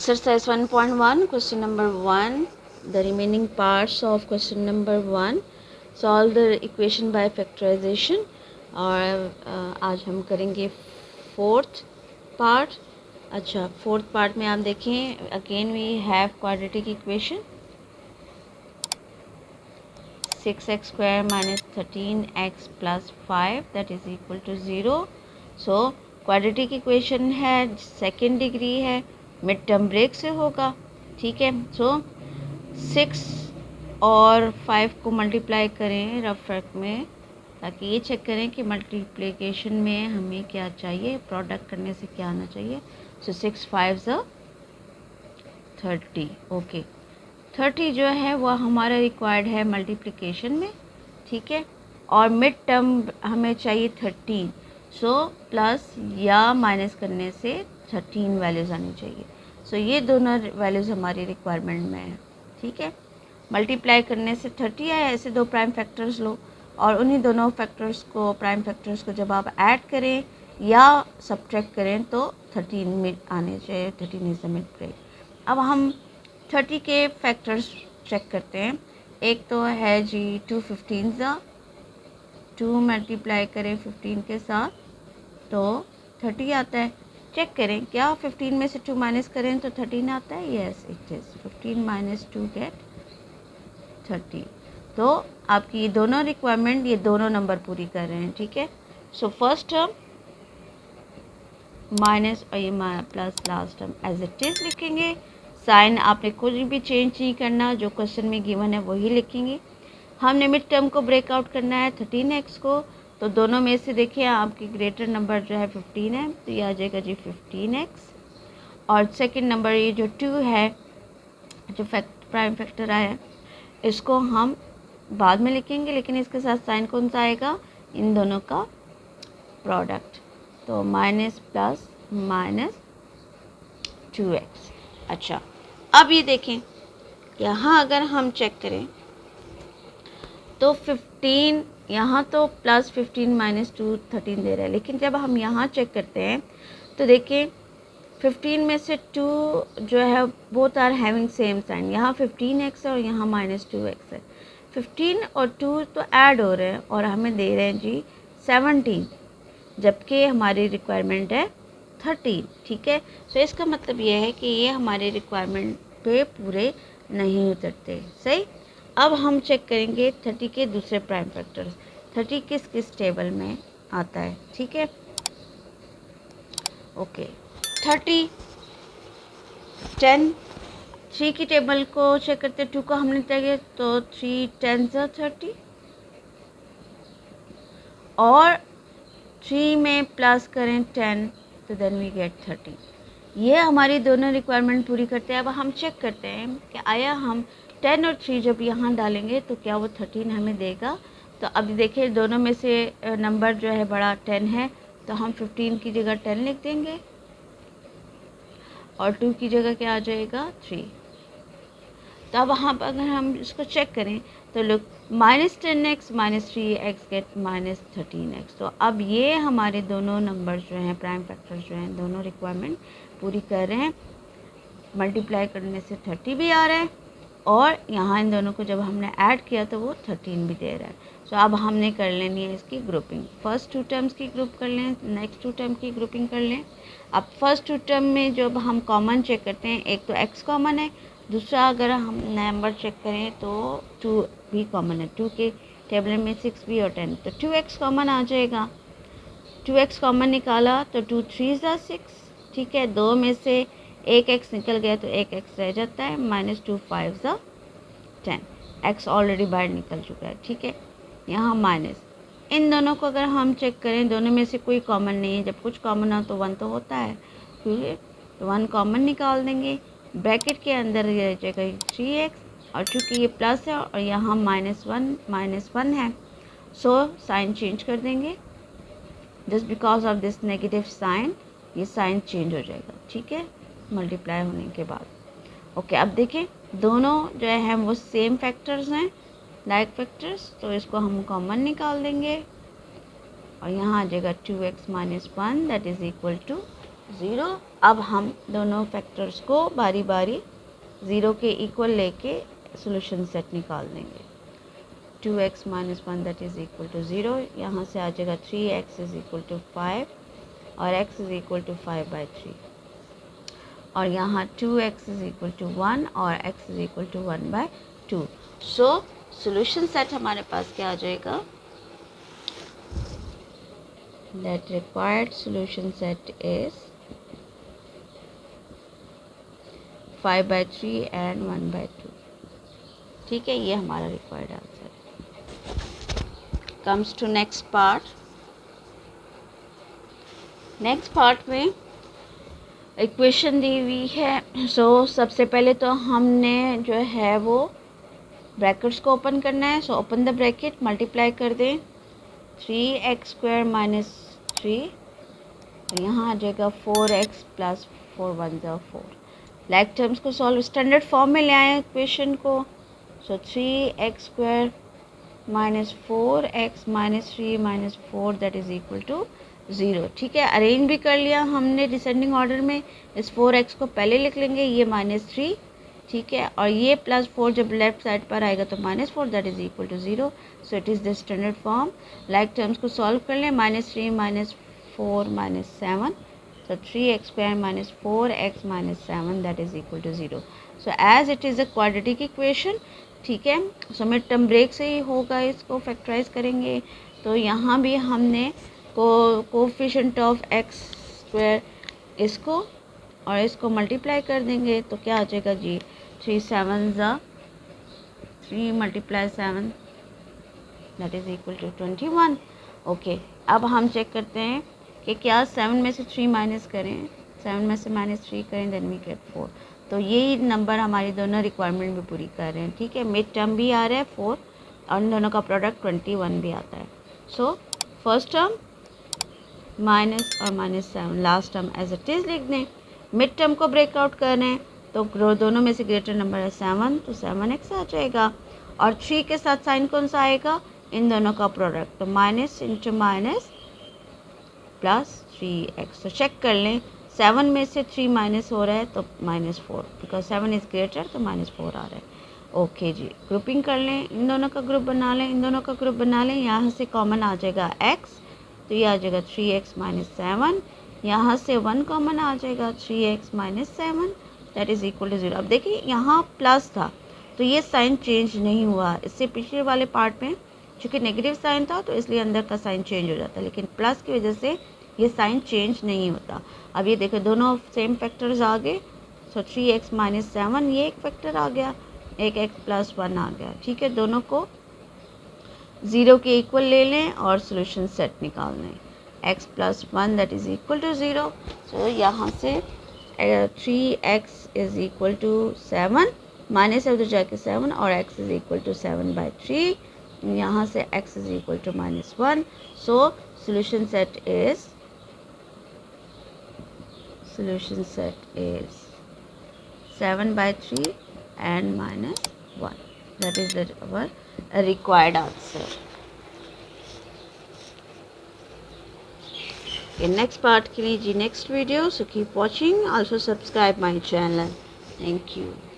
Exercise 1.1, question number 1. The remaining parts of question number 1. Solve the equation by factorization. और आज हम करेंगे fourth part. अच्छा, fourth part में आप देखें, again we have quadratic equation 6x square minus 13x plus 5 that is equal to 0. So quadratic equation है, second degree है, मिड टर्म ब्रेक से होगा. ठीक है. सो 6 और 5 को मल्टीप्लाई करें रफ वर्क में, ताकि ये चेक करें कि मल्टीप्लिकेशन में हमें क्या चाहिए, प्रोडक्ट करने से क्या आना चाहिए. सो 6 5 30. ओके, 30 जो है वह हमारा रिक्वायर्ड है मल्टीप्लिकेशन में. ठीक है. और मिड टर्म हमें चाहिए 13. सो प्लस या माइनस करने से 13 वैल्यूज़ आनी चाहिए. सो ये दोनों वैल्यूज़ हमारी रिक्वायरमेंट में है. ठीक है. मल्टीप्लाई करने से 30 आया. ऐसे दो प्राइम फैक्टर्स लो और उन्हीं दोनों फैक्टर्स को, प्राइम फैक्टर्स को जब आप ऐड करें या सब्ट्रैक्ट करें तो 13 मिड आने चाहिए. 13 इज़ द मिड ब्रेक. अब हम 30 के फैक्टर्स चेक करते हैं. एक तो है जी 2 15 2 मल्टीप्लाई करें 15 के साथ तो 30 आता है. चेक करें क्या 15 में से 2 माइनस करें तो 13 आता है. Yes it is 15 minus 2 get 30. तो आपकी ये दोनों रिक्वायरमेंट, ये दोनों नंबर पूरी कर रहे हैं. ठीक है. सो फर्स्ट टर्म माइनस और ये plus last term as it is लिखेंगे. साइन आपने कुछ भी चेंज नहीं करना, जो क्वेश्चन में गिवन है वही लिखेंगे. हमने मिड टर्म को ब्रेकआउट करना है 13x को, तो दोनों में से देखिए आपकी ग्रेटर नंबर जो है 15 है, तो ये आ जाएगा जी 15x. और सेकंड नंबर ये जो 2 है, जो प्राइम फैक्टर आया, इसको हम बाद में लिखेंगे, लेकिन इसके साथ साइन कौन सा आएगा, इन दोनों का प्रोडक्ट. तो माइनस प्लस माइनस 2x. अच्छा, अब ये देखें, यहाँ अगर हम चेक करें तो 15 यहाँ तो प्लस 15 माइनस 2 13 दे रहा है, लेकिन जब हम यहाँ चेक करते हैं तो देखिए 15 में से 2 जो है both are having same sign. यहाँ 15x है और यहाँ माइनस 2x है. 15 और 2 तो ऐड हो रहे हैं और हमें दे रहे हैं जी 17, जबकि हमारी रिक्वायरमेंट है 13. ठीक है. तो इसका मतलब ये है कि ये हमारे रिक्वायरमेंट पे पूरे नहीं उतरते. सही. अब हम चेक करेंगे 30 के दूसरे प्राइम फैक्टर्स. 30 किस किस टेबल में आता है. ठीक है. ओके, 30 10 3 की टेबल को चेक करते. 2 को हमने चाहिए तो 3 10 30 और 3 में प्लस करें 10 तो देन वी गेट 30. ये हमारी दोनों रिक्वायरमेंट पूरी करते हैं. अब हम चेक करते हैं कि आया हम 10 और 3 जब यहाँ डालेंगे तो क्या वो 13 हमें देगा. तो अभी देखिए दोनों में से नंबर जो है बड़ा 10 है, तो हम 15 की जगह 10 लिख देंगे और 2 की जगह क्या आ जाएगा 3. तो अब वहाँ पर अगर हम इसको चेक करें तो look minus 10x minus 3x get minus 13x. तो अब ये हमारे दोनों नंबर जो हैं, प्राइम फैक्टर्स जो हैं, दोनों रिक्वायरमेंट पूरी कर रहे हैं. मल्टीप्लाई करने से 30 भी आ रहा है और यहाँ इन दोनों को जब हमने ऐड किया तो वो 13 भी दे रहा है. सो अब हमने कर लेनी है इसकी ग्रुपिंग. फर्स्ट 2 टर्म्स की ग्रुप कर लें, नेक्स्ट 2 टर्म की ग्रुपिंग कर लें. अब फर्स्ट 2 टर्म में जब हम कॉमन चेक करते हैं, एक तो x कॉमन है, दूसरा अगर हम नंबर चेक करें तो 2 भी कॉमन है. 2 के टेबल में 6 भी और 10, तो 2x कॉमन आ जाएगा. 2x कॉमन निकाला तो 2 3 6. ठीक है. 2 में से एक x निकल गया तो एक x रह जाता है. माइनस 2 5 10. x ऑलरेडी बाहर निकल चुका है. ठीक है. यहाँ माइनस. इन दोनों को अगर हम चेक करें, दोनों में से कोई कॉमन नहीं है. जब कुछ कॉमन हो तो 1 तो होता है. ठीक है. तो 1 कॉमन निकाल देंगे. ब्रैकेट के अंदर रह जाएगा 3x और चूँकि ये प्लस है और यहाँ माइनस 1 है, सो साइन चेंज कर देंगे. Just because of this negative sign ये साइन चेंज हो जाएगा. ठीक है. मल्टीप्लाई होने के बाद. ओके, अब देखें दोनों जो है वो सेम फैक्टर्स हैं, लाइक फैक्टर्स, तो इसको हम कॉमन निकाल देंगे और यहाँ आ जाएगा 2x minus 1 that is equal to 0. अब हम दोनों फैक्टर्स को बारी बारी 0 के इक्वल लेके सॉल्यूशन सेट निकाल देंगे। 2x - 1 that is equal to 0, यहाँ से आ जाएगा 3x इज़ इक्वल टू 5 और x इज़ इक्वल टू 5/3, और यहाँ 2x इज़ इक्वल टू 1 और x is equal to 1/2। So solution set हमारे पास क्या आ जाएगा, that required solution set is 5/3 and 1/2। ठीक है, ये हमारा रिक्वायर्ड आंसर है। Comes to next part. Next part में इक्वेशन दी हुई है। सो सबसे पहले तो हमने जो है वो ब्रैकेट्स को ओपन करना है। So open the bracket, multiply कर दें 3x² - 3, और यहाँ आ जाएगा 4x + 4 1 4। लाइक टर्म्स को सॉल्व स्टैंडर्ड फॉर्म में ले आए इक्वेशन को। So 3x² - 4x - 3 - 4 that is equal to 0। ठीक है, अरेंज भी कर लिया हमने डिसेंडिंग ऑर्डर में। इस 4x को पहले लिख लेंगे, ये -3, ठीक है, और ये +4 जब लेफ्ट साइड पर आएगा तो -4 that is equal to 0। So it is the standard form. Like terms को सॉल्व कर लें, -3 - 4 - 7, so 3x² - 4x - 7 that is equal to 0. So as it is a quadratic equation, ठीक है, सो मिड टर्म ब्रेक से ही होगा, इसको factorise करेंगे। तो यहाँ भी हमने कोफिशिएंट ऑफ x² इसको और इसको मल्टीप्लाई कर देंगे, तो क्या आ जाएगा जी, 3 7 3 × 7 दैट इज़ इक्वल टू 21। ओके, अब हम चेक करते हैं कि क्या 7 में से 3 माइनस करें, 7 में से -3 करें, देन वी गेट 4। तो ये नंबर हमारी दोनों रिक्वायरमेंट भी पूरी कर रहे हैं। ठीक है, मिड टर्म भी आ रहा है 4 और इन दोनों का प्रोडक्ट 21 भी आता है। सो फर्स्ट टर्म माइनस और -7, last term as it is लिख दें। मिड टर्म को ब्रेकआउट कर रहे हैं तो दोनों में से ग्रेटर नंबर है 7, तो 7x आ जाएगा, और 3 के साथ साइन कौन सा आएगा, इन दोनों का प्रोडक्ट, तो माइनस इंटू माइनस +3x। तो चेक कर लें, 7 में से 3 माइनस हो रहा है तो -4, बिकॉज 7 इज़ ग्रेटर तो -4 आ रहा है। ओके जी, ग्रुपिंग कर लें, इन दोनों का ग्रुप बना लें, इन दोनों का ग्रुप बना लें। यहाँ से कॉमन आ जाएगा x, तो ये आ जाएगा 3x - 7। यहाँ से 1 कॉमन आ जाएगा, 3x - 7 दैट इज़ इक्वल टू 0। अब देखिए यहाँ प्लस था तो ये साइन चेंज नहीं हुआ। इससे पिछले वाले पार्ट में चूँकि नेगेटिव साइन था तो इसलिए अंदर का साइन चेंज हो जाता है, लेकिन प्लस की वजह से ये साइन चेंज नहीं होता। अब ये देखो दोनों सेम फैक्टर्स आ गए। सो 3x - 7 ये एक फैक्टर आ गया, एक x + 1 आ गया। ठीक है, दोनों को 0 के इक्वल ले लें और सॉल्यूशन सेट निकाल लें। x + 1 that is equal to 0। So यहाँ से 3x is equal to 7, minus है उधर जाके 7, और x इज़ इक्वल टू 7/3। यहाँ से x is equal to -1। So solution set is 7/3 and -1. That is our required answer. In next part के लिए जी next video. So keep watching. Also subscribe my channel. Thank you.